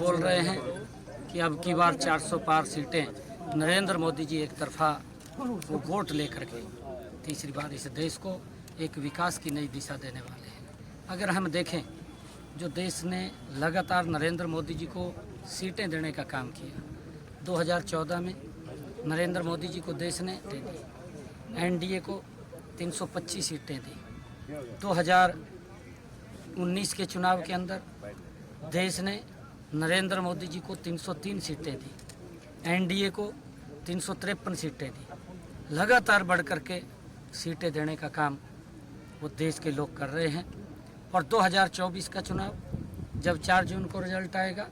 बोल रहे हैं कि अब की बार 400 पार सीटें नरेंद्र मोदी जी एक तरफा वो वोट लेकर के तीसरी बार इस देश को एक विकास की नई दिशा देने वाले हैं। अगर हम देखें, जो देश ने लगातार नरेंद्र मोदी जी को सीटें देने का काम किया, 2014 में नरेंद्र मोदी जी को देश ने एनडीए को 325 सीटें दी। 2019 के चुनाव के अंदर देश ने नरेंद्र मोदी जी को 303 सीटें दी, एनडीए को 353 सीटें दी। लगातार बढ़ करके सीटें देने का काम वो देश के लोग कर रहे हैं। और 2024 का चुनाव जब 4 जून को रिजल्ट आएगा,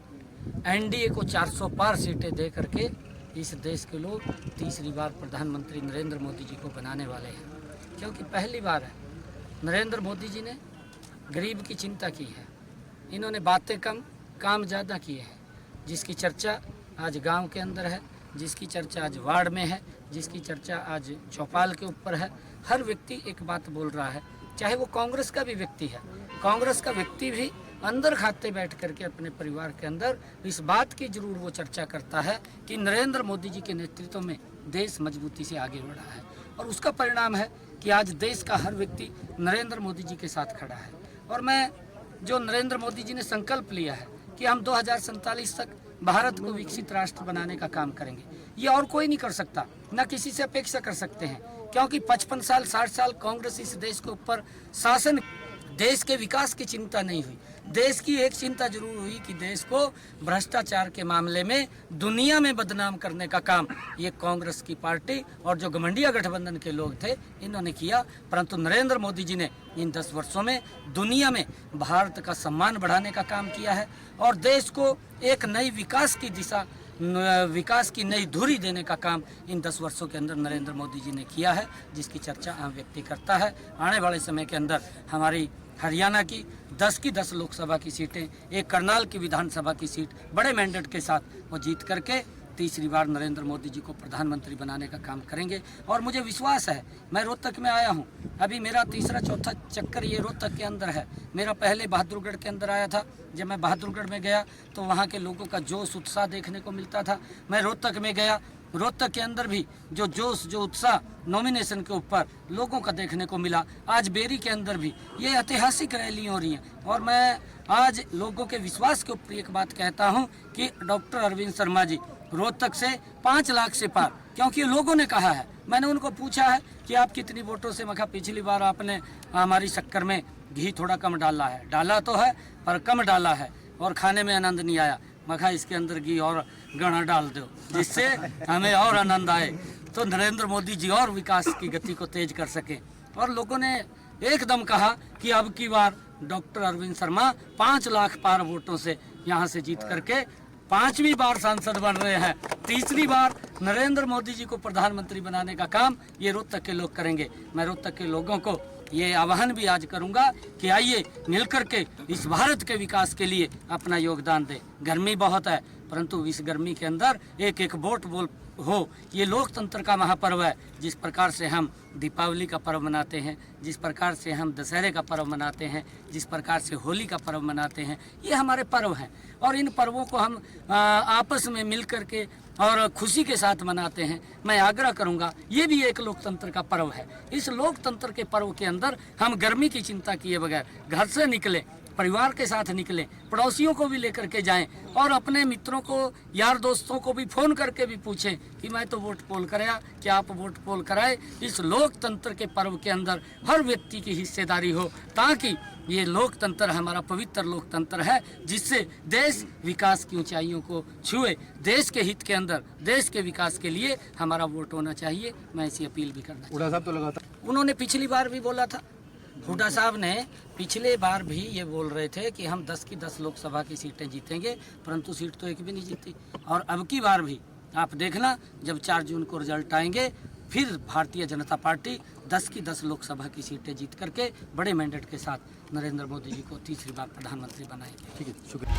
एनडीए को 400 पार सीटें दे करके इस देश के लोग तीसरी बार प्रधानमंत्री नरेंद्र मोदी जी को बनाने वाले हैं। क्योंकि पहली बार है नरेंद्र मोदी जी ने गरीब की चिंता की है। इन्होंने बातें कम काम ज़्यादा किए हैं। जिसकी चर्चा आज गांव के अंदर है, जिसकी चर्चा आज वार्ड में है, जिसकी चर्चा आज चौपाल के ऊपर है, हर व्यक्ति एक बात बोल रहा है। चाहे वो कांग्रेस का भी व्यक्ति है, कांग्रेस का व्यक्ति भी अंदर खाते बैठ करके अपने परिवार के अंदर इस बात की जरूर वो चर्चा करता है कि नरेंद्र मोदी जी के नेतृत्व में देश मजबूती से आगे बढ़ा है। और उसका परिणाम है कि आज देश का हर व्यक्ति नरेंद्र मोदी जी के साथ खड़ा है। और मैं जो नरेंद्र मोदी जी ने संकल्प लिया है कि हम 2047 तक भारत को विकसित राष्ट्र बनाने का काम करेंगे, ये और कोई नहीं कर सकता, न किसी से अपेक्षा कर सकते हैं। क्योंकि 55 साल 60 साल कांग्रेस इस देश के ऊपर शासन, देश के विकास की चिंता नहीं हुई। देश की एक चिंता जरूर हुई कि देश को भ्रष्टाचार के मामले में दुनिया में बदनाम करने का काम ये कांग्रेस की पार्टी और जो गठबंधन गठबंधन के लोग थे इन्होंने किया। परंतु नरेंद्र मोदी जी ने इन 10 वर्षों में दुनिया में भारत का सम्मान बढ़ाने का काम किया है और देश को एक नई विकास की दिशा, विकास की नई धुरी देने का काम इन 10 वर्षों के अंदर नरेंद्र मोदी जी ने किया है, जिसकी चर्चा आम व्यक्ति करता है। आने वाले समय के अंदर हमारी हरियाणा की 10 लोकसभा की सीटें, एक करनाल की विधानसभा की सीट बड़े मैंडेट के साथ वो जीत करके तीसरी बार नरेंद्र मोदी जी को प्रधानमंत्री बनाने का काम करेंगे। और मुझे विश्वास है, मैं रोहतक में आया हूँ, अभी मेरा तीसरा चौथा चक्कर ये रोहतक के अंदर है। मेरा पहले बहादुरगढ़ के अंदर आया था। जब मैं बहादुरगढ़ में गया तो वहाँ के लोगों का जोश उत्साह देखने को मिलता था। मैं रोहतक में गया, रोहतक के अंदर भी जो जोश जो उत्साह नॉमिनेशन के ऊपर लोगों का देखने को मिला। आज बेरी के अंदर भी ये ऐतिहासिक रैली हो रही हैं। और मैं आज लोगों के विश्वास के ऊपर एक बात कहता हूं कि डॉक्टर अरविंद शर्मा जी रोहतक से 5 लाख से पार, क्योंकि लोगों ने कहा है। मैंने उनको पूछा है कि आप कितनी वोटों से, मैं कहा पिछली बार आपने हमारी शक्कर में घी थोड़ा कम डाला है। डाला तो है पर कम डाला है और खाने में आनंद नहीं आया। मैं कहा इसके अंदर घी और गणा डाल दो जिससे हमें और आनंद आए, तो नरेंद्र मोदी जी और विकास की गति को तेज कर सके। और लोगों ने एकदम कहा कि अब की बार डॉक्टर अरविंद शर्मा 5 लाख पार वोटों से यहाँ से जीत करके 5वीं बार सांसद बन रहे हैं। तीसरी बार नरेंद्र मोदी जी को प्रधानमंत्री बनाने का काम ये रोहतक के लोग करेंगे। मैं रोहतक के लोगों को ये आह्वान भी आज करूंगा कि आइए मिलकर के इस भारत के विकास के लिए अपना योगदान दें। गर्मी बहुत है, परंतु इस गर्मी के अंदर एक एक वोट बोल हो, ये लोकतंत्र का महापर्व है। जिस प्रकार से हम दीपावली का पर्व मनाते हैं, जिस प्रकार से हम दशहरे का पर्व मनाते हैं, जिस प्रकार से होली का पर्व मनाते हैं, ये हमारे पर्व हैं। और इन पर्वों को हम आपस में मिल कर के और खुशी के साथ मनाते हैं। मैं आग्रह करूंगा, ये भी एक लोकतंत्र का पर्व है। इस लोकतंत्र के पर्व के अंदर हम गर्मी की चिंता किए बगैर घर से निकले, परिवार के साथ निकलें, पड़ोसियों को भी लेकर के जाएं और अपने मित्रों को, यार दोस्तों को भी फ़ोन करके भी पूछें कि मैं तो वोट पोल कराया, क्या आप वोट पोल कराए। इस लोकतंत्र के पर्व के अंदर हर व्यक्ति की हिस्सेदारी हो, ताकि ये लोकतंत्र हमारा पवित्र लोकतंत्र है, जिससे देश विकास की ऊंचाइयों को छुए। देश के हित के अंदर, देश के विकास के लिए हमारा वोट होना चाहिए। मैं ऐसी अपील भी करना हुड्डा साहब तो लगातार उन्होंने पिछली बार भी बोला था। हुड्डा साहब ने पिछले बार भी ये बोल रहे थे कि हम 10 लोकसभा की सीटें जीतेंगे, परंतु सीट तो एक भी नहीं जीती। और अब की बार भी आप देखना, जब 4 जून को रिजल्ट आएंगे, फिर भारतीय जनता पार्टी 10 लोकसभा की सीटें जीत करके बड़े मैंडेट के साथ नरेंद्र मोदी जी को तीसरी बार प्रधानमंत्री बनाएंगे। ठीक है, शुक्रिया।